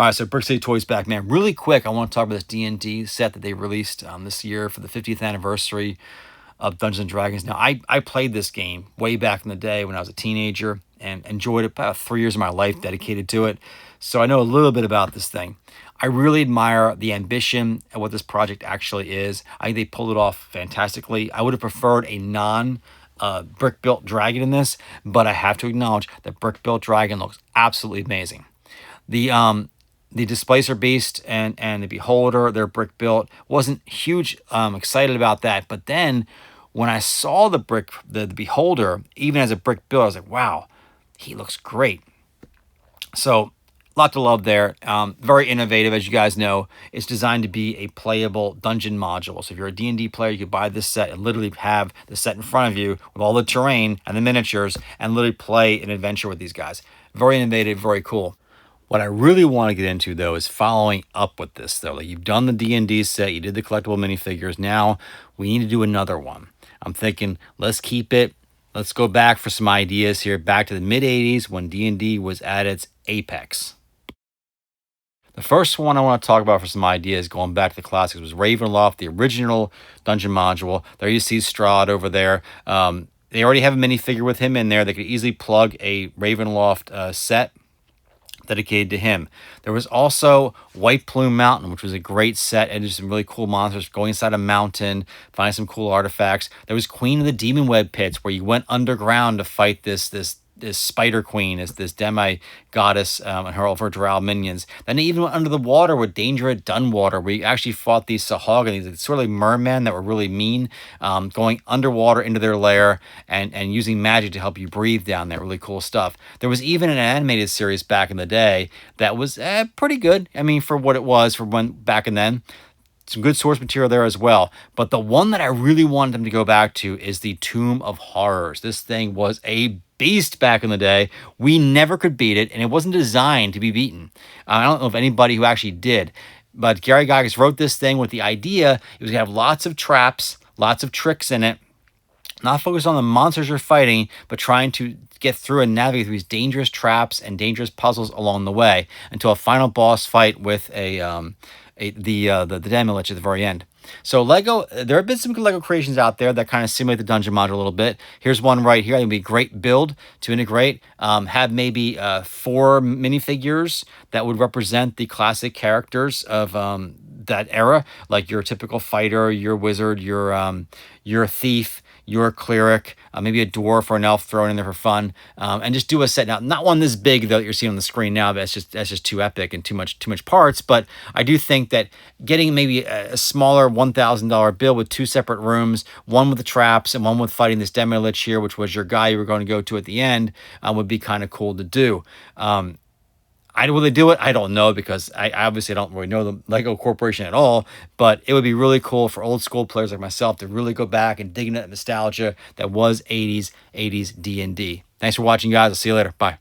All right, so Brick City Toys back, man. Really quick, I want to talk about this D&D set that they released this year for the 50th anniversary of Dungeons and Dragons. Now, I played this game way back in the day when I was a teenager and enjoyed it. About 3 years of my life dedicated to it, so I know a little bit about this thing. I really admire the ambition and what this project actually is. I think they pulled it off fantastically. I would have preferred a non brick built dragon in this, but I have to acknowledge that brick built dragon looks absolutely amazing. The Displacer Beast and the Beholder, they're brick built. Wasn't huge excited about that, but then when I saw the Beholder, even as a brick build, I was like, wow, he looks great. So a lot to love there. Very innovative, as you guys know. It's designed to be a playable dungeon module. So if you're a D&D player, you could buy this set and literally have the set in front of you with all the terrain and the miniatures and literally play an adventure with these guys. Very innovative, very cool. What I really want to get into, though, is following up with this, though. Like, you've done the D&D set, you did the collectible minifigures. Now we need to do another one. I'm thinking, let's keep it. Let's go back for some ideas here, back to the mid-'80s when D&D was at its apex. The first one I want to talk about for some ideas, going back to the classics, was Ravenloft, the original dungeon module. There you see Strahd over there. They already have a minifigure with him in there. They could easily plug a Ravenloft set dedicated to him. There was also White Plume Mountain, which was a great set, and just some really cool monsters going inside a mountain, finding some cool artifacts. There was Queen of the Demon Web Pits, where you went underground to fight this Spider Queen, this demi-goddess and all of her drow minions. Then they even went under the water with Danger at Dunwater, where you actually fought these Sahagin, these sort of like mermen that were really mean, going underwater into their lair and using magic to help you breathe down there. Really cool stuff. There was even an animated series back in the day that was pretty good. I mean, for what it was for when back and then. Some good source material there as well. But the one that I really wanted them to go back to is the Tomb of Horrors. This thing was a beast back in the day. We never could beat it, and it wasn't designed to be beaten. I don't know if anybody who actually did, but Gary Gygax wrote this thing with the idea it was going to have lots of traps, lots of tricks in it, not focused on the monsters you're fighting, but trying to get through and navigate through these dangerous traps and dangerous puzzles along the way until a final boss fight with the Demi-Lich at the very end. So Lego, there have been some good Lego creations out there that kind of simulate the dungeon module a little bit. Here's one right here. I think it'd be a great build to integrate. Have maybe 4 minifigures that would represent the classic characters of that era, like your typical fighter, your wizard, your thief, your cleric, maybe a dwarf or an elf thrown in there for fun, and just do a set. Now, not one this big though that you're seeing on the screen now. That's just too epic and too much parts. But I do think that getting maybe a smaller $1,000 bill with 2 separate rooms, one with the traps and one with fighting this Demi-Lich here, which was your guy you were going to go to at the end, would be kind of cool to do. Will they do it? I don't know, because I obviously don't really know the Lego Corporation at all, but it would be really cool for old school players like myself to really go back and dig into that nostalgia that was 80s D&D. Thanks for watching, guys. I'll see you later. Bye.